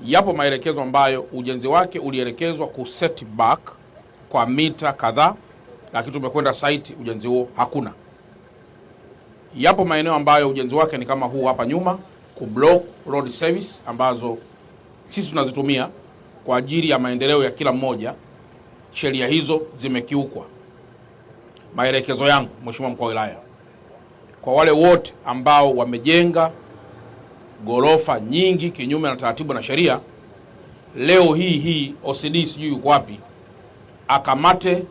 yapo maelekezo ambayo ujenzi wake ulielekezwa ku set back kwa mita kadhaa, lakini tumekwenda site ujenzi huo hakuna. Yapo maeneo ambayo ujenzi wake ni kama huu hapa nyuma, ku block road service ambazo sisi tunazitumia kwa ajili ya maendeleo ya kila mmoja. Sheria hizo zimekiukwa. Maelekezo yangu Mheshimiwa Mkuu wa Wilaya, kwa wale wote ambao wamejenga gorofa nyingi kinyume na taratibu na sheria, leo hii OCD sijui yuko wapi, akamate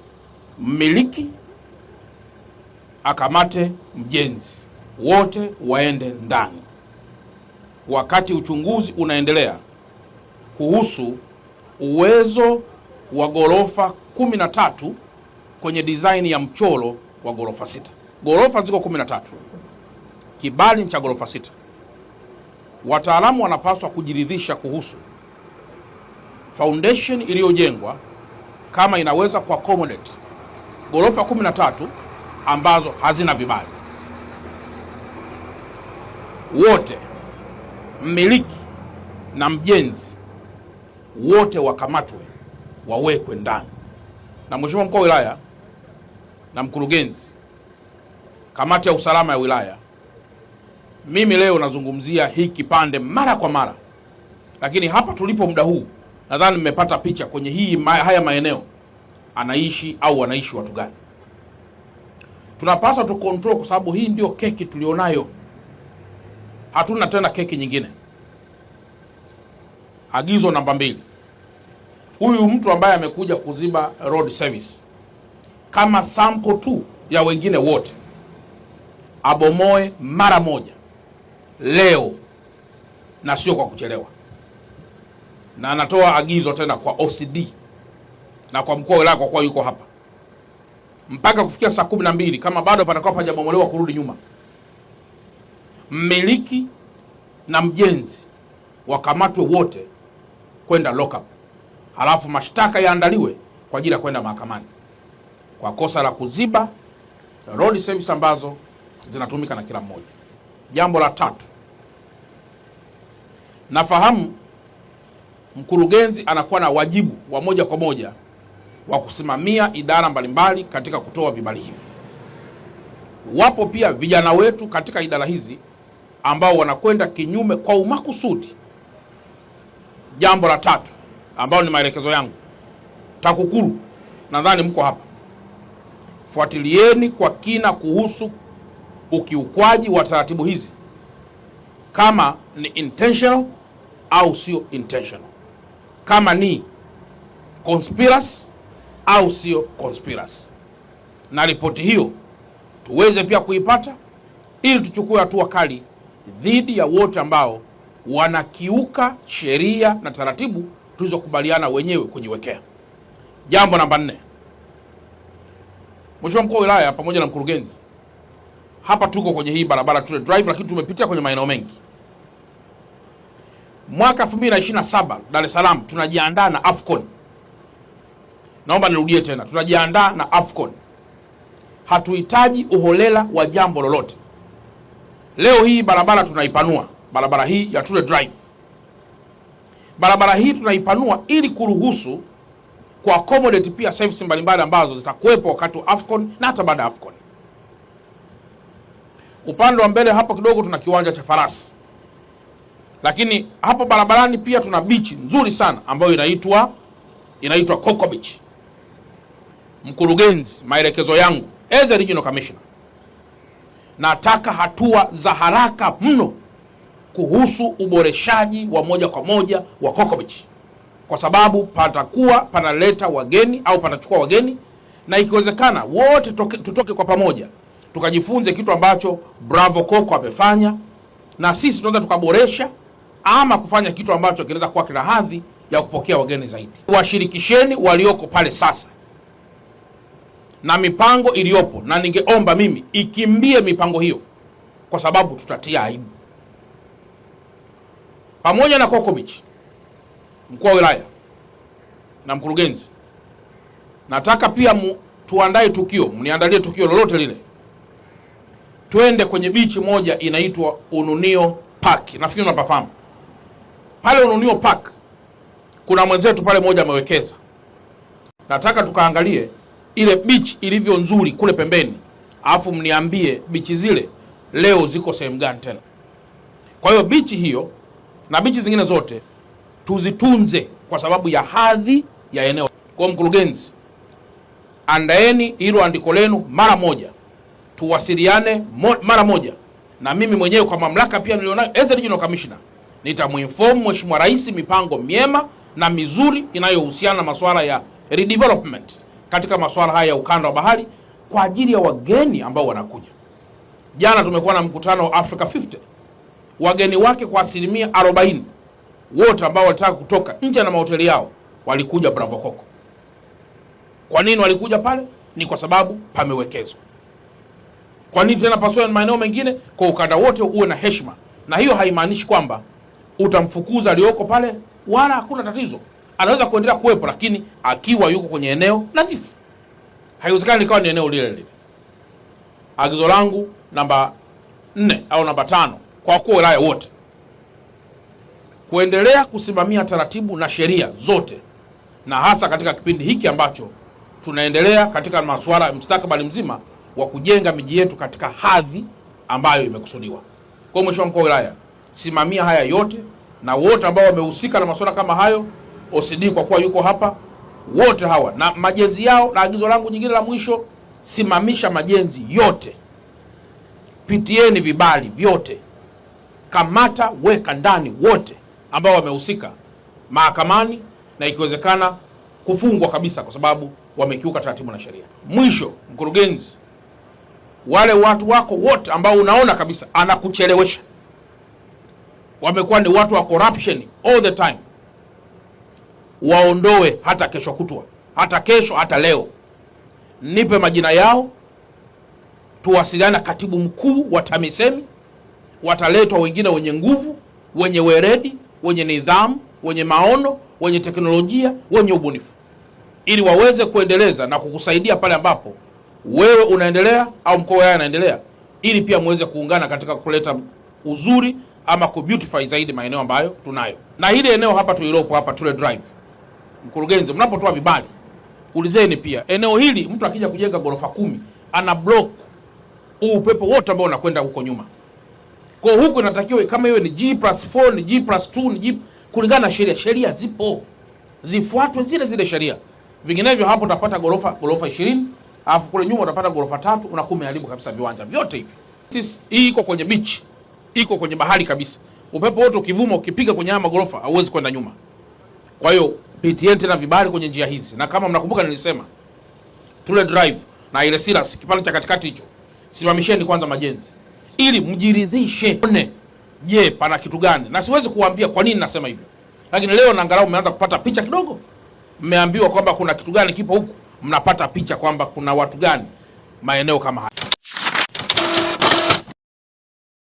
mmiliki, akamate mjenzi, wote waende ndani wakati uchunguzi unaendelea kuhusu uwezo wa gorofa 13 kwenye design ya mchoro wa gorofa 6. Gorofa ziko 13. Kibali cha gorofa 6. Wataalamu wanapaswa kujiridhisha kuhusu foundation iliyojengwa kama inaweza ku accommodate gorofa 13 ambazo hazina vibali. Wote mmiliki na mjenzi wote wakamatwe, wawekwe ndani. Na Mheshimiwa Mkuu wa Wilaya na mkurugenzi, kamati ya usalama ya wilaya, mimi leo nazungumzia hii kipande mara kwa mara, lakini hapa tulipo muda huu nadhani mmepata picha kwenye haya maeneo anaishi au wanaishi watu gani. Tunapaswa tu control, kwa sababu hii ndio keki tulionayo, hatuna tena keki nyingine. Agizo namba 2, huyu mtu ambaye amekuja kuziba road service kama sample tu ya wengine wote, abomoe mara moja leo na sio kwa kuchelewa. Na anatoa agizo tena kwa OCD na kwa mkuu wa wilaya, kwa kuwa yuko hapa, mpaka kufikia saa 12 kama bado patakuwa hajabomolewa kurudi nyuma, mmiliki na mjenzi wakamatwe wote kwenda lock up, halafu mashtaka yaandaliwe kwa ajili ya kwenda mahakamani kwa kosa la kuziba road service ambazo zinatumika na kila mmoja. Jambo la 3, nafahamu mkurugenzi anakuwa na wajibu wa moja kwa moja wa kusimamia idara mbalimbali katika kutoa vibali hivi. Wapo pia vijana wetu katika idara hizi ambao wanakwenda kinyume kwa umakusudi. Jambo la 3 ambao ni maelekezo yangu, TAKUKURU, nadhani mko hapa, fuatilieni kwa kina kuhusu ukiukwaji wa taratibu hizi, kama ni intentional au sio intentional, kama ni conspiracy au sio conspiracy, na ripoti hiyo tuweze pia kuipata ili tuchukue hatua kali dhidi ya wote ambao wanakiuka sheria na taratibu tulizokubaliana wenyewe kujiwekea. Jambo namba 4, Mheshimiwa Mkuu wa Wilaya pamoja na mkurugenzi, hapa tuko kwenye hii barabara Tule Drive, lakini tumepitia kwenye maeneo mengi. Mwaka 2027 Dar es Salaam tunajiandaa na AFCON. Naomba nirudie tena, tunajiandaa na AFCON. Hatuhitaji uholela wa jambo lolote. Leo hii barabara tunaipanua, barabara hii ya Tule Drive. Barabara hii tunaipanua ili kuruhusu kwa accommodate pia services mbalimbali ambazo zitakuwepo wakati wa AFCON na hata baada ya AFCON. Upande wa mbele hapo kidogo tuna kiwanja cha farasi, lakini hapo barabarani pia tuna beach nzuri sana ambayo inaitwa Coco Beach. Mkurugenzi, maelekezo yangu as a regional commissioner, nataka hatua za haraka mno kuhusu uboreshaji wa moja kwa moja wa Coco Beach, kwa sababu patakuwa panaleta wageni au panachukua wageni, na ikiwezekana wote tutoke kwa pamoja tukajifunze kitu ambacho Bravo Coco amefanya, na sisi tunaweza tukaboresha ama kufanya kitu ambacho kinaweza kuwa kina hadhi ya kupokea wageni zaidi. Washirikisheni walioko pale sasa na mipango iliyopo, na ningeomba mimi ikimbie mipango hiyo, kwa sababu tutatia aibu. Pamoja na Coco Beach, mkuu wa wilaya na mkurugenzi, nataka pia tuandae tukio, mniandalie tukio lolote lile, twende kwenye beach moja inaitwa Ununio Park. Nafikiri unapafahamu. Pale Ununio Park kuna mwenzetu pale mmoja amewekeza. Nataka tukaangalie ile beach ilivyo nzuri kule pembeni, alafu mniambie beach zile leo ziko sehemu gani tena. Kwa hiyo beach hiyo na beach zingine zote tuzitunze kwa sababu ya hadhi ya eneo. Kwa mkurugenzi, andaeni hilo andiko lenu mara moja, tuwasiliane mara moja, na mimi mwenyewe kwa mamlaka pia nilionayo as a regional commissioner nitamuinform Mheshimiwa Rais mipango miema na mizuri inayohusiana na masuala ya redevelopment katika masuala haya ya ukanda wa bahari kwa ajili ya wageni ambao wanakuja. Jana tumekuwa na mkutano wa Africa 50. Wageni wake kwa 40% wote ambao walitaka kutoka nje na mahoteli yao walikuja Bravo Coco. Kwa nini walikuja pale? Ni kwa sababu pamewekezwa. Kwa nini tena pasiwe na maeneo mengine? Kwa ukanda wote uwe na heshima. Na hiyo haimaanishi kwamba utamfukuza aliyoko pale, wala hakuna tatizo. Anaweza kuendelea kuwepo lakini akiwa yuko kwenye eneo nadhifu. Haiwezekani ikawa ni eneo lile lile. Agizo langu namba 4 au namba 5 kwa wakuu wa wilaya wote kuendelea kusimamia taratibu na sheria zote, na hasa katika kipindi hiki ambacho tunaendelea katika masuala ya mustakabali mzima wa kujenga miji yetu katika hadhi ambayo imekusudiwa. Kwa Mheshimiwa Mkuu wa Wilaya, simamia haya yote, na wote ambao wamehusika na masuala kama hayo, OCD kwa kuwa yuko hapa, wote hawa na majenzi yao. Na agizo langu nyingine la mwisho, simamisha majenzi yote, pitieni vibali vyote, kamata, weka ndani wote ambao wamehusika mahakamani, na ikiwezekana kufungwa kabisa kwa sababu wamekiuka taratibu na sheria. Mwisho, mkurugenzi, wale watu wako wote ambao unaona kabisa anakuchelewesha, wamekuwa ni watu wa corruption all the time, waondoe hata kesho kutwa, hata kesho, hata leo. Nipe majina yao, tuwasiliana katibu mkuu wa TAMISEMI, wataletwa wengine wenye nguvu, wenye weredi, wenye nidhamu, wenye maono, wenye teknolojia, wenye ubunifu, ili waweze kuendeleza na kukusaidia pale ambapo wewe unaendelea au mkoa wao unaendelea, ili pia muweze kuungana katika kuleta uzuri ama kubeautify zaidi maeneo ambayo tunayo. Na hili eneo hapa tulilopo hapa Tule Drive, mkurugenzi, mnapotoa vibali ulizeni pia eneo hili, mtu akija kujenga ghorofa 10 ana block upepo wote ambao unakwenda huko nyuma. Kwa huko inatakiwa kama iwe ni G+4, ni G+2, ni G, kulingana na sheria. Sheria zipo, zifuatwe zile sheria. Vinginevyo hapo utapata ghorofa 20, alafu kule nyuma utapata ghorofa 3, unakuwa umeharibu kabisa viwanja vyote hivi. Sisi hii iko kwenye beach, iko kwenye bahari kabisa. Upepo wote ukivuma ukipiga kwenye haya magorofa hauwezi kwenda nyuma. Kwa hiyo pitieni tena vibali kwenye njia hizi. Na kama mnakumbuka nilisema Tule Drive na ile Silas kipande cha katikati hicho, simamisheni kwanza majenzi ili mjiridhishe. Je, pana kitu gani? Na siwezi kuambia kwa nini nasema hivyo, lakini leo na angalau mmeanza kupata picha kidogo. Mmeambiwa kwamba kuna kitu gani kipo huku, mnapata picha kwamba kuna watu gani maeneo kama haya.